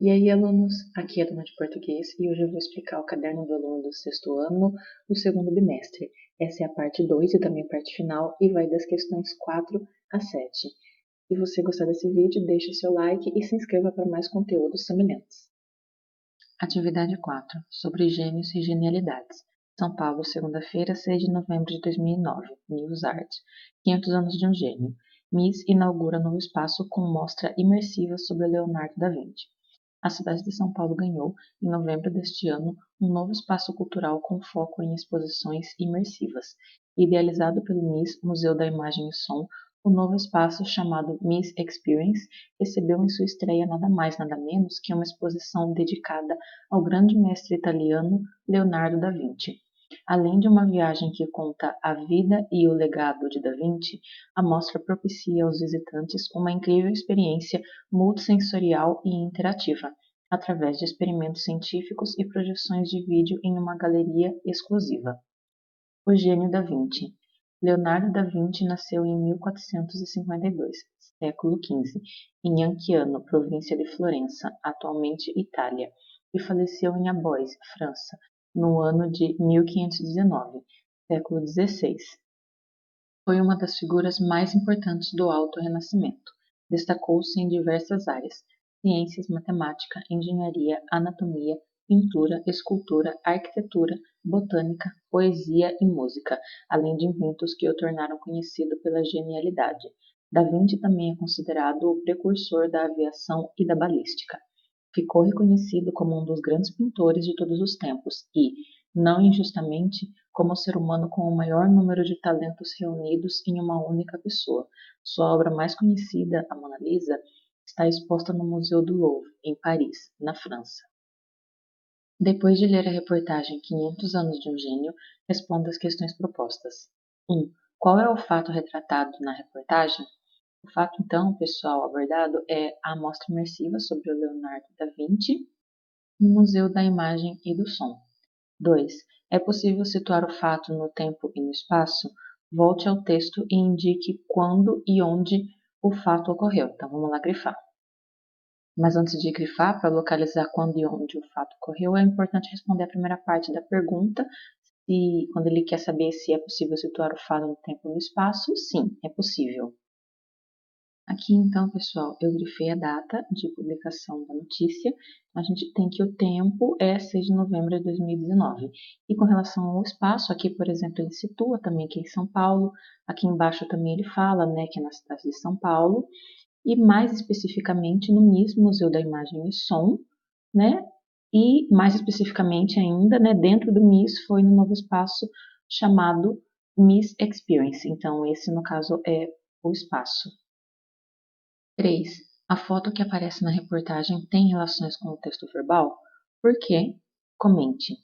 E aí, alunos, aqui é a Dona de Português e hoje eu vou explicar o caderno do aluno do sexto ano do segundo bimestre. Essa é a parte 2 e também a parte final e vai das questões 4 a 7. Se você gostar desse vídeo, deixe seu like e se inscreva para mais conteúdos semelhantes. Atividade 4. Sobre gênios e genialidades. São Paulo, segunda-feira, 6 de novembro de 2009. News Art. 500 anos de um gênio. Miss inaugura novo espaço com mostra imersiva sobre Leonardo da Vinci. A cidade de São Paulo ganhou, em novembro deste ano, um novo espaço cultural com foco em exposições imersivas. Idealizado pelo Miss Museu da Imagem e Som, o novo espaço, chamado Miss Experience, recebeu em sua estreia nada mais nada menos que uma exposição dedicada ao grande mestre italiano Leonardo da Vinci. Além de uma viagem que conta a vida e o legado de Da Vinci, a mostra propicia aos visitantes uma incrível experiência multissensorial e interativa, através de experimentos científicos e projeções de vídeo em uma galeria exclusiva. O gênio Da Vinci. Leonardo da Vinci nasceu em 1452, século XV, em Anciano, província de Florença, atualmente Itália, e faleceu em Abois, França, no ano de 1519, século XVI. Foi uma das figuras mais importantes do Alto Renascimento. Destacou-se em diversas áreas: ciências, matemática, engenharia, anatomia, pintura, escultura, arquitetura, botânica, poesia e música, além de inventos que o tornaram conhecido pela genialidade. Da Vinci também é considerado o precursor da aviação e da balística. Ficou reconhecido como um dos grandes pintores de todos os tempos e, não injustamente, como o ser humano com o maior número de talentos reunidos em uma única pessoa. Sua obra mais conhecida, a Mona Lisa, está exposta no Museu do Louvre, em Paris, na França. Depois de ler a reportagem 500 anos de um gênio, responda as questões propostas. 1. Qual é o fato retratado na reportagem? O fato, então, pessoal, abordado é a amostra imersiva sobre o Leonardo da Vinci no Museu da Imagem e do Som. 2. É possível situar o fato no tempo e no espaço? Volte ao texto e indique quando e onde o fato ocorreu. Então, vamos lá grifar. Mas antes de grifar, para localizar quando e onde o fato ocorreu, é importante responder a primeira parte da pergunta. Quando ele quer saber se é possível situar o fato no tempo e no espaço, sim, é possível. Aqui então, pessoal, eu grifei a data de publicação da notícia. A gente tem que o tempo é 6 de novembro de 2019. E com relação ao espaço, aqui, por exemplo, ele situa também que é em São Paulo. Aqui embaixo também ele fala, né, que é na cidade de São Paulo. E mais especificamente no MIS, Museu da Imagem e Som, né? E mais especificamente ainda, né, dentro do MIS foi no novo espaço chamado Miss Experience. Então, esse, no caso, é o espaço. 3. A foto que aparece na reportagem tem relações com o texto verbal? Por quê? Comente.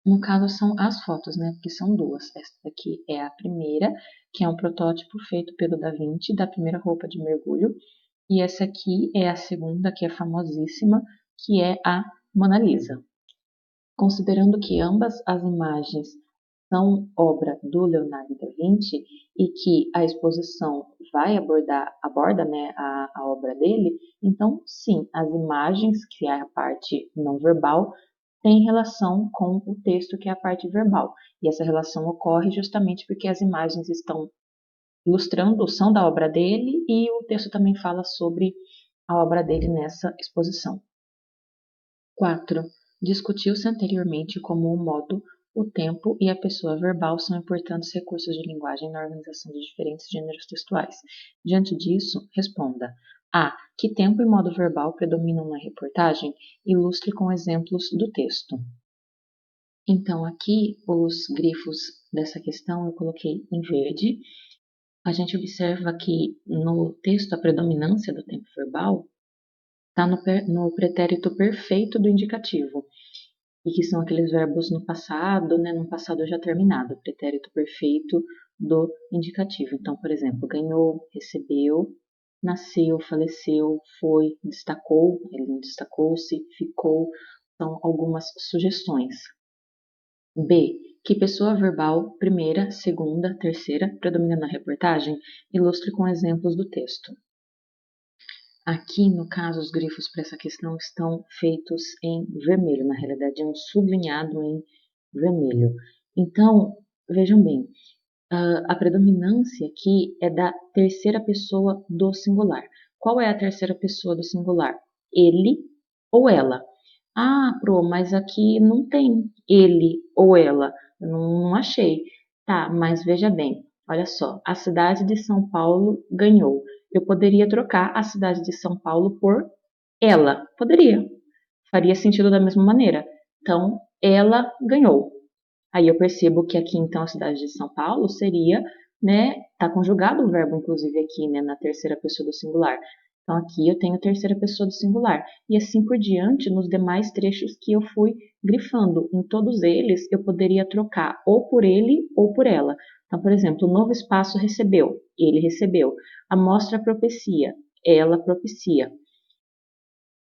No caso, são as fotos, né? Porque são duas. Essa daqui é a primeira, que é um protótipo feito pelo Da Vinci, da primeira roupa de mergulho. E essa aqui é a segunda, que é famosíssima, que é a Mona Lisa. Considerando que ambas as imagens são obra do Leonardo da Vinci e que a exposição aborda, né, a obra dele, então sim, as imagens, que é a parte não verbal, têm relação com o texto, que é a parte verbal. E essa relação ocorre justamente porque as imagens estão ilustrando, são da obra dele, e o texto também fala sobre a obra dele nessa exposição. 4. Discutiu-se anteriormente como o modo, o tempo e a pessoa verbal são importantes recursos de linguagem na organização de diferentes gêneros textuais. Diante disso, responda: A. Que tempo e modo verbal predominam na reportagem? Ilustre com exemplos do texto. Então, aqui, os grifos dessa questão eu coloquei em verde. A gente observa que no texto a predominância do tempo verbal está no pretérito perfeito do indicativo, e que são aqueles verbos no passado, né, no passado já terminado, pretérito perfeito do indicativo. Então, por exemplo, ganhou, recebeu, nasceu, faleceu, foi, destacou, ele destacou-se, ficou. São algumas sugestões. B. Que pessoa verbal, primeira, segunda, terceira, predomina na reportagem? Ilustre com exemplos do texto. Aqui, no caso, os grifos para essa questão estão feitos em vermelho, na realidade é um sublinhado em vermelho. Então, vejam bem, a predominância aqui é da terceira pessoa do singular. Qual é a terceira pessoa do singular? Ele ou ela. Ah, Pro, mas aqui não tem ele ou ela. Eu não achei. Tá, mas veja bem, olha só, a cidade de São Paulo ganhou. Eu poderia trocar a cidade de São Paulo por ela. Poderia. Faria sentido da mesma maneira. Então, ela ganhou. Aí eu percebo que aqui, então, a cidade de São Paulo seria, né, tá conjugado o verbo, inclusive, aqui, né, na terceira pessoa do singular. Então, aqui eu tenho terceira pessoa do singular. E assim por diante, nos demais trechos que eu fui grifando. Em todos eles, eu poderia trocar ou por ele ou por ela. Então, por exemplo, o novo espaço recebeu, ele recebeu. A mostra propicia, ela propicia.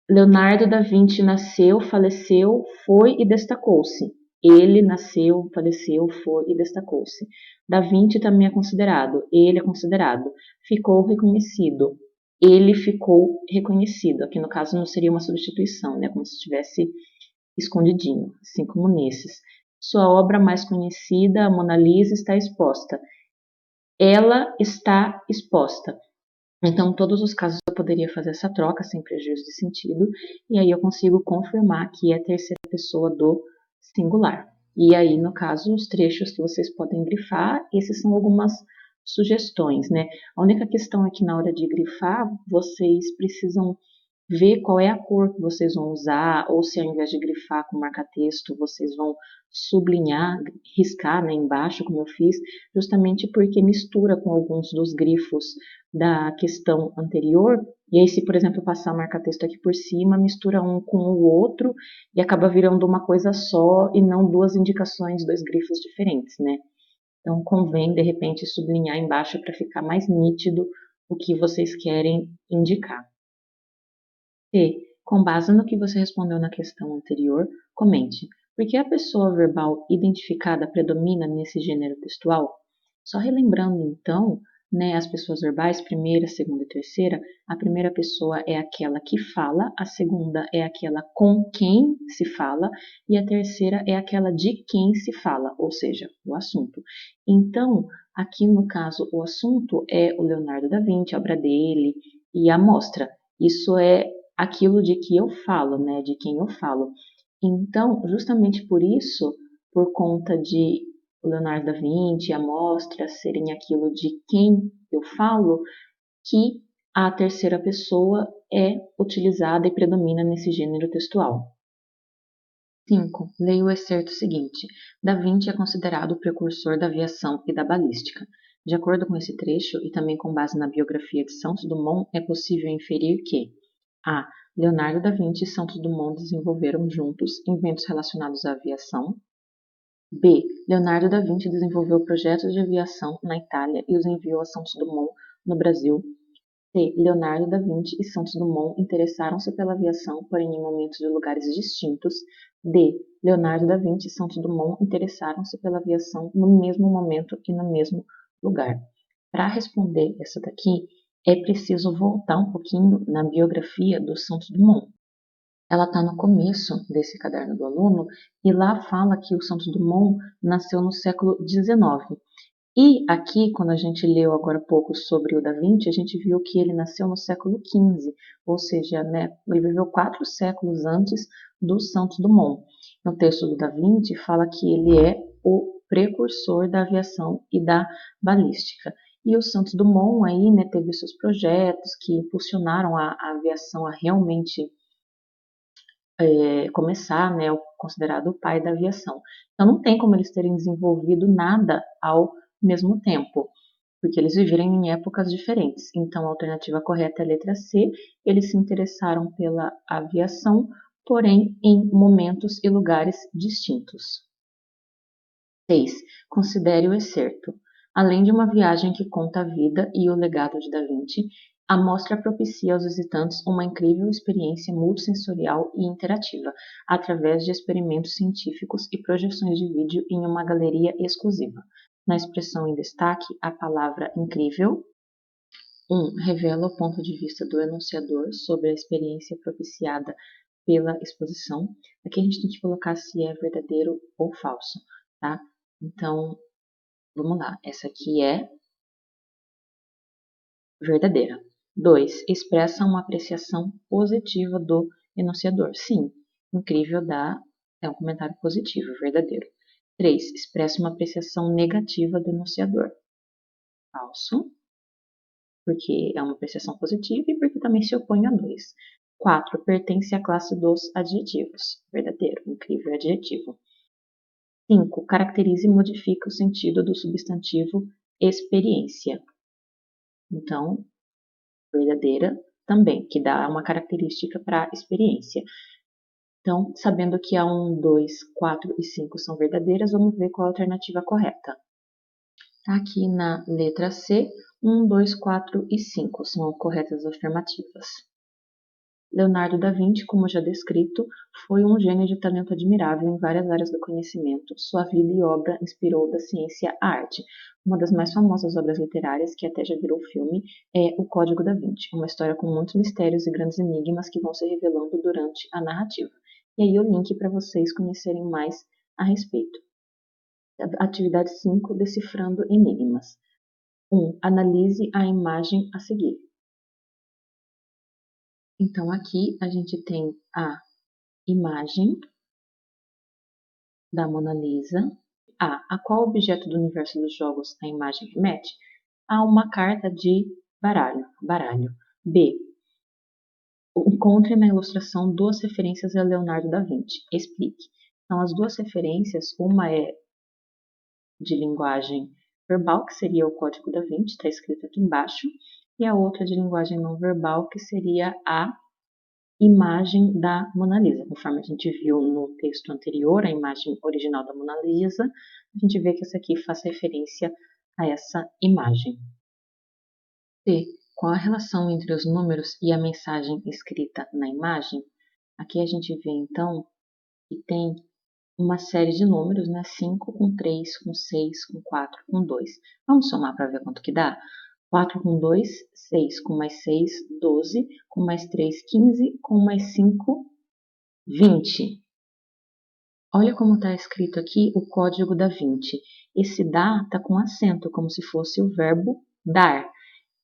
Leonardo da Vinci nasceu, faleceu, foi e destacou-se. Ele nasceu, faleceu, foi e destacou-se. Da Vinci também é considerado, ele é considerado. Ficou reconhecido, ele ficou reconhecido. Aqui no caso não seria uma substituição, né? Como se estivesse escondidinho, assim como nesses. Sua obra mais conhecida, a Mona Lisa, está exposta. Ela está exposta. Então, em todos os casos, eu poderia fazer essa troca sem prejuízo de sentido, e aí eu consigo confirmar que é a terceira pessoa do singular. E aí, no caso, os trechos que vocês podem grifar, esses são algumas sugestões, né? A única questão é que na hora de grifar, vocês precisam ver qual é a cor que vocês vão usar, ou se ao invés de grifar com marca-texto, vocês vão sublinhar, riscar, né, embaixo, como eu fiz, justamente porque mistura com alguns dos grifos da questão anterior, e aí se, por exemplo, passar marca-texto aqui por cima, mistura um com o outro e acaba virando uma coisa só e não duas indicações, dois grifos diferentes, né? Então convém, de repente, sublinhar embaixo para ficar mais nítido o que vocês querem indicar. C. Com base no que você respondeu na questão anterior, comente. Por que a pessoa verbal identificada predomina nesse gênero textual? Só relembrando, então, né, as pessoas verbais, primeira, segunda e terceira, a primeira pessoa é aquela que fala, a segunda é aquela com quem se fala e a terceira é aquela de quem se fala, ou seja, o assunto. Então, aqui no caso, o assunto é o Leonardo da Vinci, a obra dele e a mostra. Isso é aquilo de que eu falo, né, de quem eu falo. Então, justamente por isso, por conta de Leonardo da Vinci, a mostra serem aquilo de quem eu falo, que a terceira pessoa é utilizada e predomina nesse gênero textual. 5. Leia o excerto seguinte. Da Vinci é considerado o precursor da aviação e da balística. De acordo com esse trecho, e também com base na biografia de Santos Dumont, é possível inferir que a. Leonardo da Vinci e Santos Dumont desenvolveram juntos inventos relacionados à aviação. B. Leonardo da Vinci desenvolveu projetos de aviação na Itália e os enviou a Santos Dumont no Brasil. C. Leonardo da Vinci e Santos Dumont interessaram-se pela aviação, porém em momentos e lugares distintos. D. Leonardo da Vinci e Santos Dumont interessaram-se pela aviação no mesmo momento e no mesmo lugar. Para responder essa daqui, é preciso voltar um pouquinho na biografia do Santos Dumont. Ela está no começo desse caderno do aluno e lá fala que o Santos Dumont nasceu no século XIX. E aqui, quando a gente leu agora há pouco sobre o Da Vinci, a gente viu que ele nasceu no século XV, ou seja, né, ele viveu 4 séculos antes do Santos Dumont. No texto do Da Vinci fala que ele é o precursor da aviação e da balística. E o Santos Dumont aí, né, teve seus projetos que impulsionaram a aviação a realmente começar, né, considerado o pai da aviação. Então não tem como eles terem desenvolvido nada ao mesmo tempo, porque eles viveram em épocas diferentes. Então a alternativa correta é a letra C, eles se interessaram pela aviação, porém em momentos e lugares distintos. 6. Considere o excerto. Além de uma viagem que conta a vida e o legado de Da Vinci, a mostra propicia aos visitantes uma incrível experiência multissensorial e interativa, através de experimentos científicos e projeções de vídeo em uma galeria exclusiva. Na expressão em destaque, a palavra incrível Revela o ponto de vista do enunciador sobre a experiência propiciada pela exposição. Aqui a gente tem que colocar se é verdadeiro ou falso, tá? Então, vamos lá. Essa aqui é verdadeira. 2. Expressa uma apreciação positiva do enunciador. Sim, incrível é um comentário positivo, verdadeiro. 3. Expressa uma apreciação negativa do enunciador. Falso, porque é uma apreciação positiva e porque também se opõe a 2. 4. Pertence à classe dos adjetivos. Verdadeiro, incrível, adjetivo. 5. Caracteriza e modifica o sentido do substantivo experiência. Então, verdadeira também, que dá uma característica para a experiência. Então, sabendo que a 1, 2, 4 e 5 são verdadeiras, vamos ver qual a alternativa correta. Tá aqui na letra C, 1, 2, 4 e 5 são corretas afirmativas. Leonardo da Vinci, como já descrito, foi um gênio de talento admirável em várias áreas do conhecimento. Sua vida e obra inspirou da ciência à arte. Uma das mais famosas obras literárias, que até já virou filme, é O Código da Vinci, uma história com muitos mistérios e grandes enigmas que vão se revelando durante a narrativa. E aí o link para vocês conhecerem mais a respeito. Atividade 5, decifrando enigmas. 1. Analise a imagem a seguir. Então, aqui a gente tem a imagem da Mona Lisa. A qual objeto do universo dos jogos a imagem remete? A uma carta de baralho. B. Encontre na ilustração duas referências a Leonardo da Vinci. Explique. Então, as duas referências, uma é de linguagem verbal, que seria o Código da Vinci, está escrito aqui embaixo, e a outra de linguagem não verbal, que seria a imagem da Mona Lisa. Conforme a gente viu no texto anterior, a imagem original da Mona Lisa, a gente vê que essa aqui faz referência a essa imagem. C. Qual a relação entre os números e a mensagem escrita na imagem? Aqui a gente vê, então, que tem uma série de números, né? 5 com 3, com 6, com 4, com 2. Vamos somar para ver quanto que dá? 4 com 2, 6 com mais 6, 12, com mais 3, 15, com mais 5, 20. Olha como está escrito aqui o Código da Vinci. Esse dá está com acento, como se fosse o verbo dar.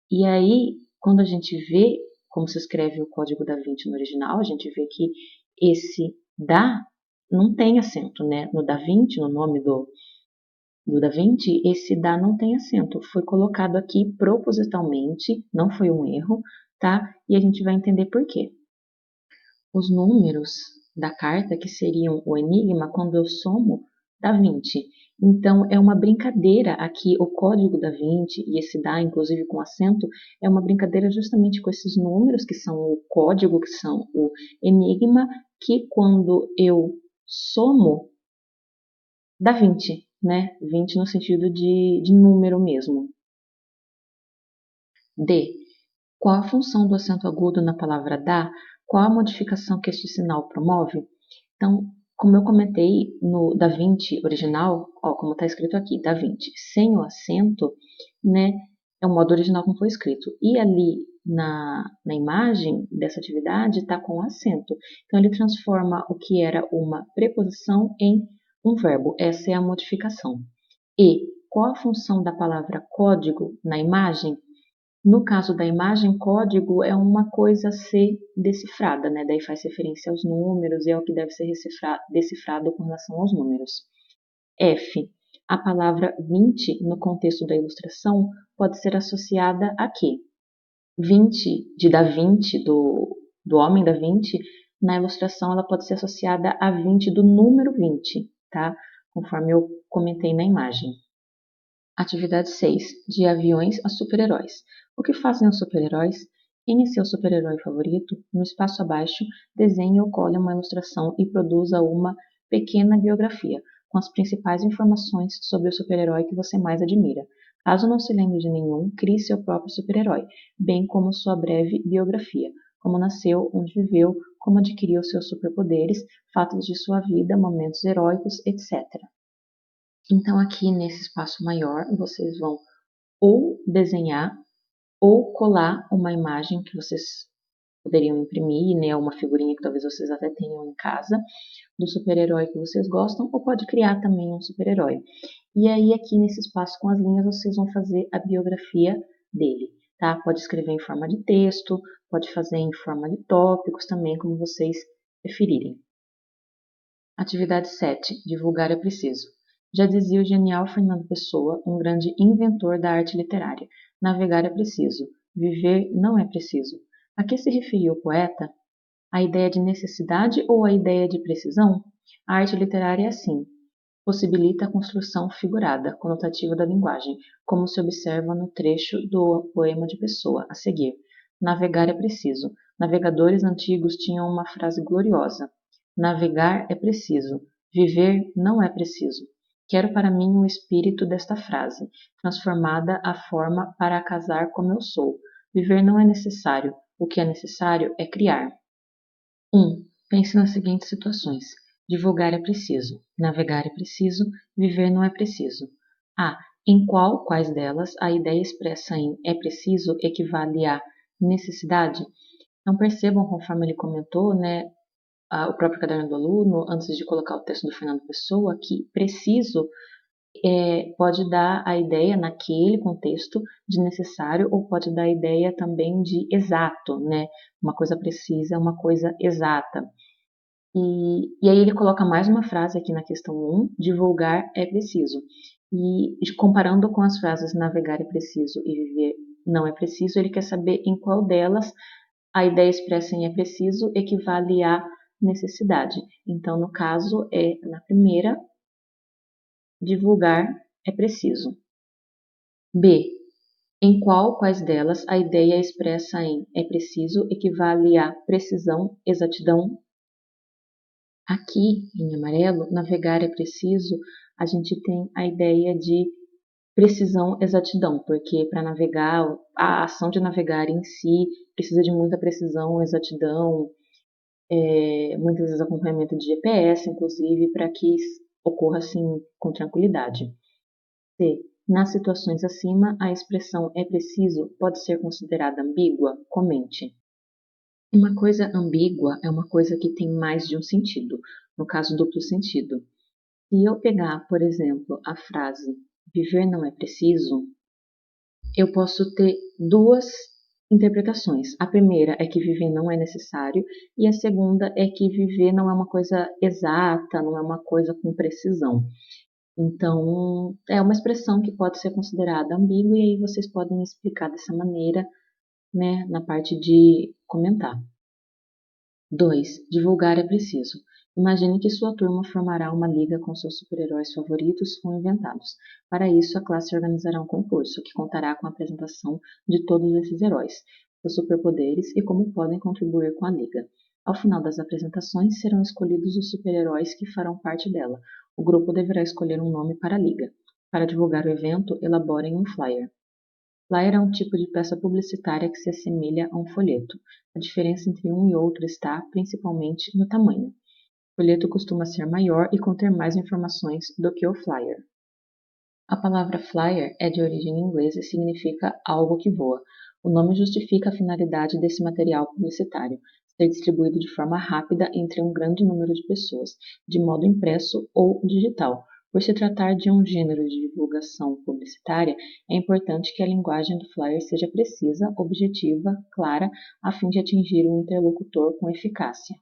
E aí, quando a gente vê como se escreve o Código da Vinci no original, a gente vê que esse dá não tem acento, né? No Da Vinci, no nome do Da Vinci, esse dá não tem acento. Foi colocado aqui propositalmente, não foi um erro, tá? E a gente vai entender por quê. Os números da carta, que seriam o enigma, quando eu somo, dá 20. Então, é uma brincadeira aqui, o Código da Vinci, e esse dá, inclusive com acento, é uma brincadeira justamente com esses números, que são o código, que são o enigma, que quando eu somo, dá 20, né? 20 no sentido de número mesmo. D. Qual a função do acento agudo na palavra dá? Qual a modificação que este sinal promove? Então, como eu comentei no Da Vinci original, ó, como está escrito aqui, Da Vinci, sem o acento, né, é o modo original como foi escrito. E ali na imagem dessa atividade está com acento. Então, ele transforma o que era uma preposição em um verbo. Essa é a modificação. E qual a função da palavra código na imagem? No caso da imagem, código é uma coisa a ser decifrada, né? Daí faz referência aos números e é o que deve ser decifrado com relação aos números. F. A palavra 20, no contexto da ilustração, pode ser associada a quê? 20, de Da Vinci, do homem Da Vinci, na ilustração ela pode ser associada a 20 do número 20, tá? Conforme eu comentei na imagem. Atividade 6. De aviões a super-heróis. O que fazem os super-heróis? Quem é seu super-herói favorito? No espaço abaixo, desenhe ou cole uma ilustração e produza uma pequena biografia, com as principais informações sobre o super-herói que você mais admira. Caso não se lembre de nenhum, crie seu próprio super-herói, bem como sua breve biografia, como nasceu, onde viveu, como adquiriu seus superpoderes, fatos de sua vida, momentos heróicos, etc. Então, aqui nesse espaço maior, vocês vão ou desenhar ou colar uma imagem que vocês poderiam imprimir, né, uma figurinha que talvez vocês até tenham em casa, do super-herói que vocês gostam, ou pode criar também um super-herói. E aí aqui nesse espaço com as linhas vocês vão fazer a biografia dele, tá? Pode escrever em forma de texto, pode fazer em forma de tópicos também, como vocês preferirem. Atividade 7. Divulgar é preciso. Já dizia o genial Fernando Pessoa, um grande inventor da arte literária: navegar é preciso, viver não é preciso. A que se referia o poeta? A ideia de necessidade ou a ideia de precisão? A arte literária é assim: possibilita a construção figurada, conotativa da linguagem, como se observa no trecho do poema de Pessoa, a seguir. Navegar é preciso. Navegadores antigos tinham uma frase gloriosa: navegar é preciso, viver não é preciso. Quero para mim o espírito desta frase, transformada a forma para casar como eu sou. Viver não é necessário, o que é necessário é criar. 1. Pense nas seguintes situações. Divulgar é preciso, navegar é preciso, viver não é preciso. A. Em quais delas a ideia expressa em é preciso equivale a necessidade? Então percebam, conforme ele comentou, né, o próprio caderno do aluno, antes de colocar o texto do Fernando Pessoa, que preciso pode dar a ideia, naquele contexto, de necessário, ou pode dar a ideia também de exato, né? Uma coisa precisa, uma coisa exata. E aí ele coloca mais uma frase aqui na questão 1, divulgar é preciso. E comparando com as frases navegar é preciso e viver não é preciso, ele quer saber em qual delas a ideia expressa em é preciso equivale à necessidade. Então, no caso, na primeira, divulgar é preciso. B. Em quais delas a ideia expressa em é preciso equivale a precisão, exatidão? Aqui, em amarelo, navegar é preciso, a gente tem a ideia de precisão, exatidão, porque para navegar, a ação de navegar em si precisa de muita precisão, exatidão, muitas vezes acompanhamento de GPS, inclusive, para que ocorra assim com tranquilidade. C. Nas situações acima, a expressão é preciso pode ser considerada ambígua? Comente. Uma coisa ambígua é uma coisa que tem mais de um sentido, no caso, duplo sentido. Se eu pegar, por exemplo, a frase viver não é preciso, eu posso ter duas interpretações. A primeira é que viver não é necessário, e a segunda é que viver não é uma coisa exata, não é uma coisa com precisão. Então, é uma expressão que pode ser considerada ambígua, e aí vocês podem explicar dessa maneira, né, na parte de comentar. 2. Divulgar é preciso. Imagine que sua turma formará uma liga com seus super-heróis favoritos ou inventados. Para isso, a classe organizará um concurso que contará com a apresentação de todos esses heróis, seus superpoderes e como podem contribuir com a liga. Ao final das apresentações, serão escolhidos os super-heróis que farão parte dela. O grupo deverá escolher um nome para a liga. Para divulgar o evento, elaborem um flyer. Flyer é um tipo de peça publicitária que se assemelha a um folheto. A diferença entre um e outro está, principalmente, no tamanho. O folheto costuma ser maior e conter mais informações do que o flyer. A palavra flyer é de origem inglesa e significa algo que voa. O nome justifica a finalidade desse material publicitário, ser distribuído de forma rápida entre um grande número de pessoas, de modo impresso ou digital. Por se tratar de um gênero de divulgação publicitária, é importante que a linguagem do flyer seja precisa, objetiva, clara, a fim de atingir o interlocutor com eficácia.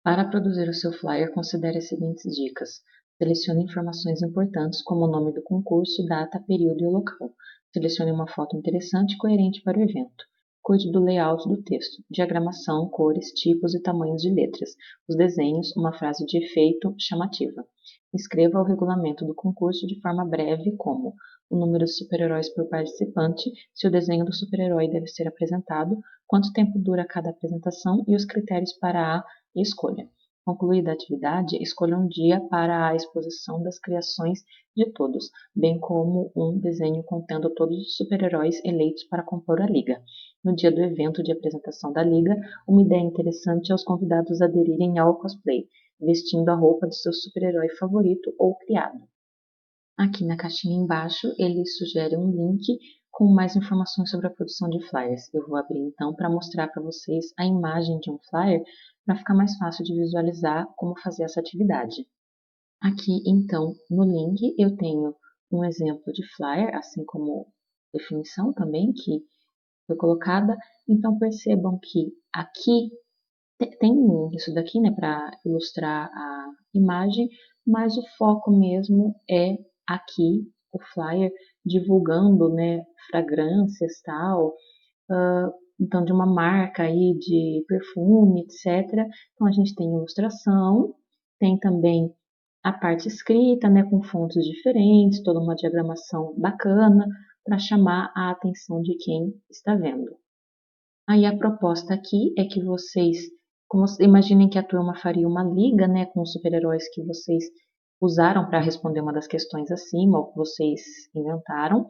Para produzir o seu flyer, considere as seguintes dicas. Selecione informações importantes como o nome do concurso, data, período e local. Selecione uma foto interessante e coerente para o evento. Cuide do layout do texto, diagramação, cores, tipos e tamanhos de letras, os desenhos, uma frase de efeito chamativa. Escreva o regulamento do concurso de forma breve, como o número de super-heróis por participante, se o desenho do super-herói deve ser apresentado, quanto tempo dura cada apresentação e os critérios para a escolha. Concluída a atividade, escolha um dia para a exposição das criações de todos, bem como um desenho contendo todos os super-heróis eleitos para compor a liga. No dia do evento de apresentação da liga, uma ideia interessante é os convidados aderirem ao cosplay, vestindo a roupa do seu super-herói favorito ou criado. Aqui na caixinha embaixo, ele sugere um link com mais informações sobre a produção de flyers. Eu vou abrir então para mostrar para vocês a imagem de um flyer para ficar mais fácil de visualizar como fazer essa atividade. Aqui então no link eu tenho um exemplo de flyer, assim como definição também que foi colocada. Então percebam que aqui tem isso daqui, né, para ilustrar a imagem, mas o foco mesmo é aqui, o flyer, divulgando, né, fragrâncias, tal, então de uma marca aí de perfume, etc. Então a gente tem ilustração, tem também a parte escrita, né, com fontes diferentes, toda uma diagramação bacana para chamar a atenção de quem está vendo. Aí a proposta aqui é que vocês, imaginem que a turma faria uma liga, né, com os super-heróis que vocês usaram para responder uma das questões acima, ou que vocês inventaram,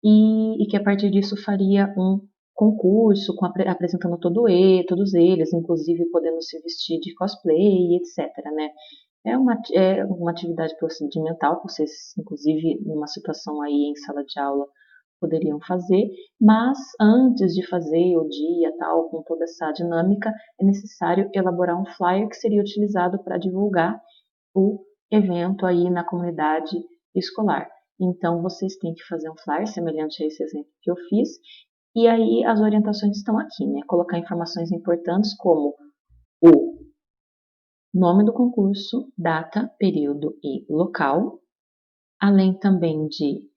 e que a partir disso faria um concurso apresentando todos eles, inclusive podendo se vestir de cosplay, etc, né? É uma atividade procedimental que vocês, inclusive, numa situação aí em sala de aula, poderiam fazer, mas antes de fazer o dia tal, com toda essa dinâmica, é necessário elaborar um flyer que seria utilizado para divulgar o evento aí na comunidade escolar. Então, vocês têm que fazer um flyer semelhante a esse exemplo que eu fiz, e aí as orientações estão aqui, né? Colocar informações importantes como o nome do concurso, data, período e local, além também de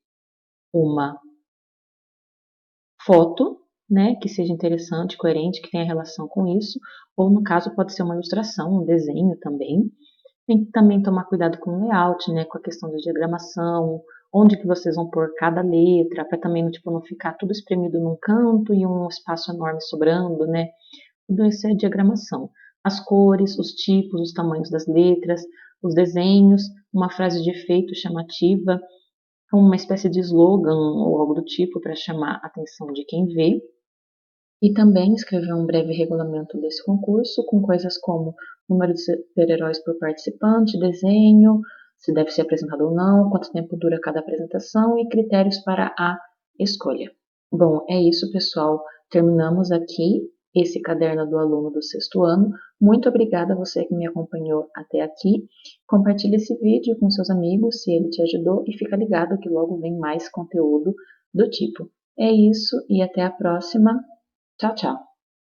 uma foto, né, que seja interessante, coerente, que tenha relação com isso, ou no caso pode ser uma ilustração, um desenho também. Tem que também tomar cuidado com o layout, né, com a questão da diagramação, onde que vocês vão pôr cada letra, para também tipo, não ficar tudo espremido num canto e um espaço enorme sobrando, né. Tudo isso é diagramação. As cores, os tipos, os tamanhos das letras, os desenhos, uma frase de efeito chamativa, uma espécie de slogan ou algo do tipo para chamar a atenção de quem vê. E também escrever um breve regulamento desse concurso com coisas como número de super-heróis por participante, desenho, se deve ser apresentado ou não, quanto tempo dura cada apresentação e critérios para a escolha. Bom, é isso, pessoal. Terminamos aqui esse caderno do aluno do sexto ano. Muito obrigada a você que me acompanhou até aqui. Compartilhe esse vídeo com seus amigos se ele te ajudou e fica ligado que logo vem mais conteúdo do tipo. É isso e até a próxima. Tchau, tchau.